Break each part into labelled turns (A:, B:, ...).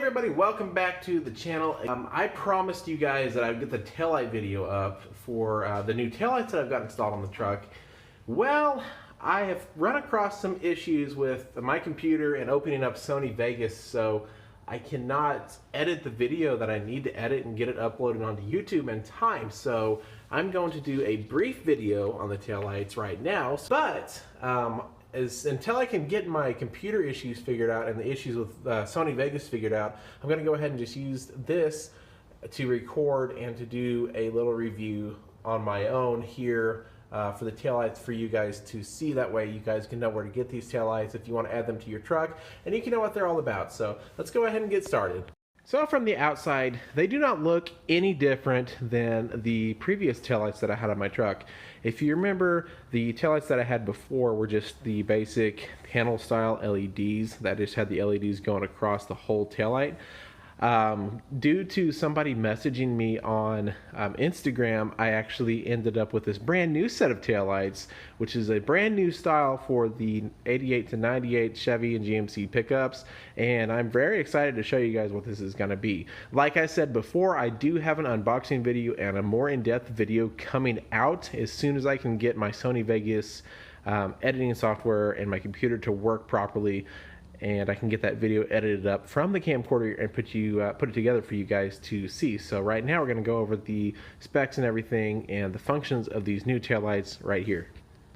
A: everybody, welcome back to the channel. I promised you guys that I would get the taillight video up for the new taillights that I've got installed on the truck. Well, I have run across some issues with my computer and opening up Sony Vegas, so I cannot edit the video that I need to edit and get it uploaded onto YouTube in time. So I'm going to do a brief video on the taillights right now, but until I can get my computer issues figured out and the issues with Sony Vegas figured out, I'm going to go ahead and just use this to record and to do a little review on my own here for the taillights for you guys to see. That way you guys can know where to get these taillights if you want to add them to your truck, and you can know what they're all about. So let's go ahead and get started. So from the outside, they do not look any different than the previous taillights that I had on my truck. If you remember, the taillights that I had before were just the basic panel style LEDs that just had the LEDs going across the whole taillight. Due to somebody messaging me on Instagram, I actually ended up with this brand new set of taillights, which is a brand new style for the 88 to 98 Chevy and GMC pickups, and I'm very excited to show you guys what this is going to be. Like I said before, I do have an unboxing video and a more in-depth video coming out as soon as I can get my Sony Vegas editing software and my computer to work properly, and I can get that video edited up from the camcorder and put it together for you guys to see. So right now we're going to go over the specs and everything and the functions of these new taillights right here.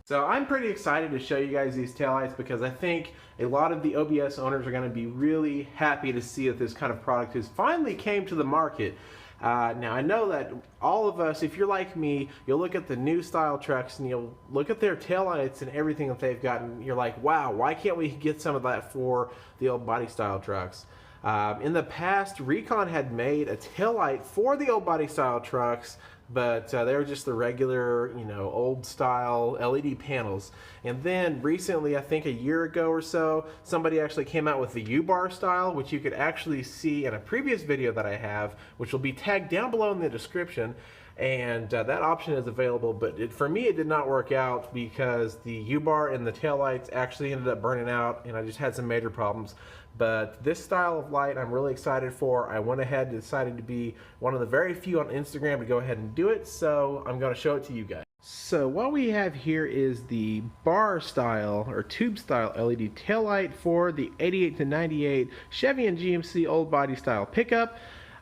A: So I'm pretty excited to show you guys these taillights because I think a lot of the OBS owners are going to be really happy to see that this kind of product has finally came to the market. Now I know that all of us, if you're like me, you'll look at the new style trucks and you'll look at their taillights and everything that they've got, and you're like, wow, why can't we get some of that for the old body style trucks? In the past, Recon had made a taillight for the old body style trucks, but they were just the regular, old style LED panels. And then recently, I think a year ago or so, somebody actually came out with the U-bar style, which you could actually see in a previous video that I have, which will be tagged down below in the description. And that option is available, but for me it did not work out because the U-bar and the taillights actually ended up burning out, and I just had some major problems. But this style of light I'm really excited for. I went ahead and decided to be one of the very few on Instagram to go ahead and do it, so I'm going to show it to you guys. So what we have here is the bar style or tube style LED taillight for the 88 to 98 Chevy and GMC old body style pickup.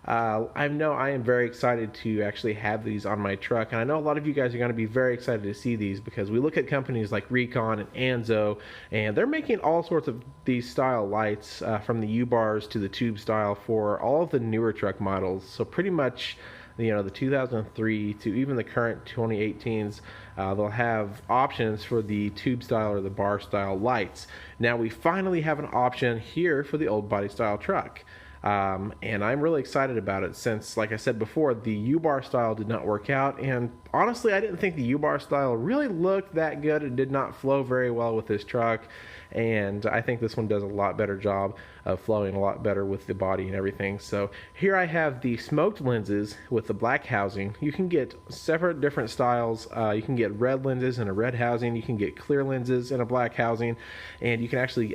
A: I know I am very excited to actually have these on my truck, and I know a lot of you guys are going to be very excited to see these because we look at companies like Recon and Anzo, and they're making all sorts of these style lights from the U-bars to the tube style for all of the newer truck models. So pretty much, the 2003 to even the current 2018s, they'll have options for the tube style or the bar style lights. Now we finally have an option here for the old body style truck. And I'm really excited about it since, like I said before, the U-bar style did not work out, and honestly I didn't think the U-bar style really looked that good. It did not flow very well with this truck, and I think this one does a lot better job of flowing a lot better with the body and everything. So here I have the smoked lenses with the black housing. You can get separate different styles. You can get red lenses in a red housing, you can get clear lenses in a black housing, and you can actually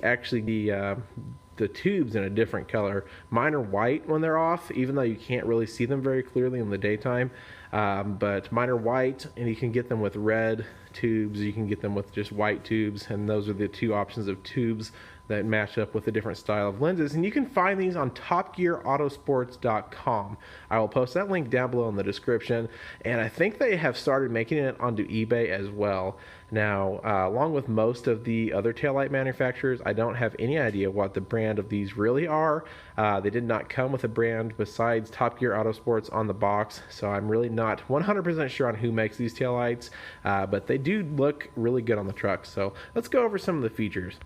A: the tubes in a different color. Mine are white when they're off, even though you can't really see them very clearly in the daytime, but mine are white, and you can get them with red tubes, you can get them with just white tubes, and those are the two options of tubes that match up with a different style of lenses. And you can find these on topgearautosports.com. I will post that link down below in the description, and I think they have started making it onto eBay as well. Now, along with most of the other taillight manufacturers, I don't have any idea what the brand of these really are. They did not come with a brand besides Top Gear Autosports on the box, so I'm really not 100% sure on who makes these taillights, but they do look really good on the truck. So let's go over some of the features.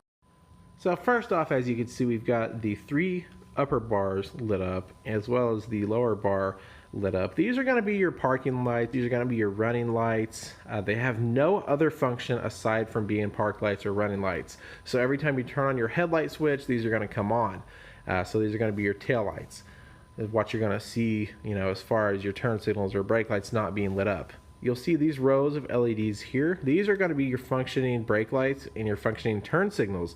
A: So first off, as you can see, we've got the 3 upper bars lit up as well as the lower bar lit up. These are going to be your parking lights. These are going to be your running lights. They have no other function aside from being park lights or running lights. So every time you turn on your headlight switch, these are going to come on. So these are going to be your tail lights. What you're going to see, as far as your turn signals or brake lights not being lit up. You'll see these rows of LEDs here. These are going to be your functioning brake lights and your functioning turn signals.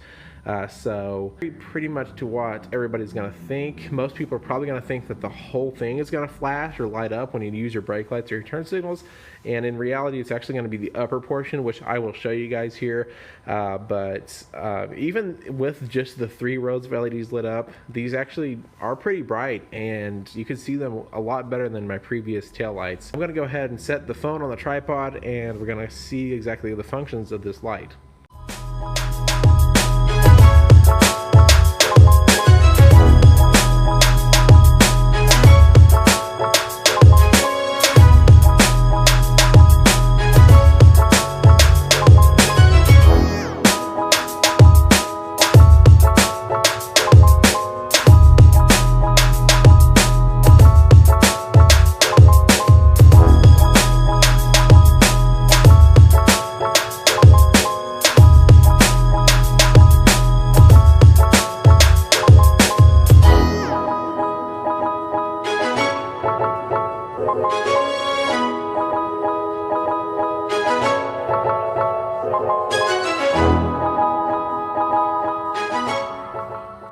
A: So pretty much to what everybody's going to think. Most people are probably going to think that the whole thing is going to flash or light up when you use your brake lights or your turn signals, and in reality it's actually going to be the upper portion, which I will show you guys here. But even with just the 3 rows of LEDs lit up, these actually are pretty bright, and you can see them a lot better than my previous tail lights. I'm going to go ahead and set the phone on the tripod, and we're going to see exactly the functions of this light.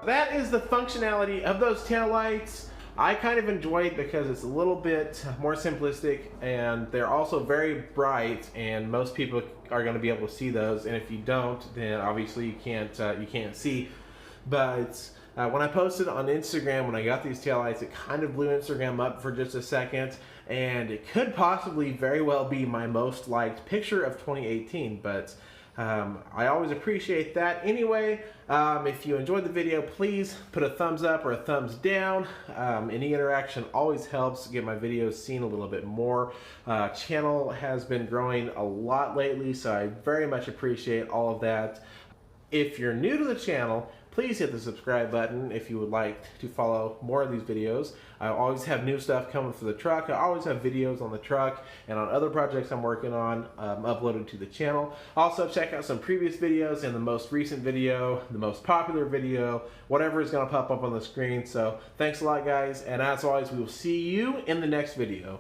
A: That is the functionality of those taillights. I kind of enjoy it because it's a little bit more simplistic, and they're also very bright, and most people are going to be able to see those, and if you don't, then obviously you can't see. But when I posted on Instagram when I got these taillights, it kind of blew Instagram up for just a second, and it could possibly very well be my most liked picture of 2018, but I always appreciate that. Anyway, if you enjoyed the video, please put a thumbs up or a thumbs down. Any interaction always helps get my videos seen a little bit more. Channel has been growing a lot lately, so I very much appreciate all of that. If you're new to the channel, please hit the subscribe button if you would like to follow more of these videos. I always have new stuff coming for the truck. I always have videos on the truck and on other projects I'm working on uploaded to the channel. Also, check out some previous videos and the most recent video, the most popular video, whatever is going to pop up on the screen. So thanks a lot, guys, and as always, we will see you in the next video.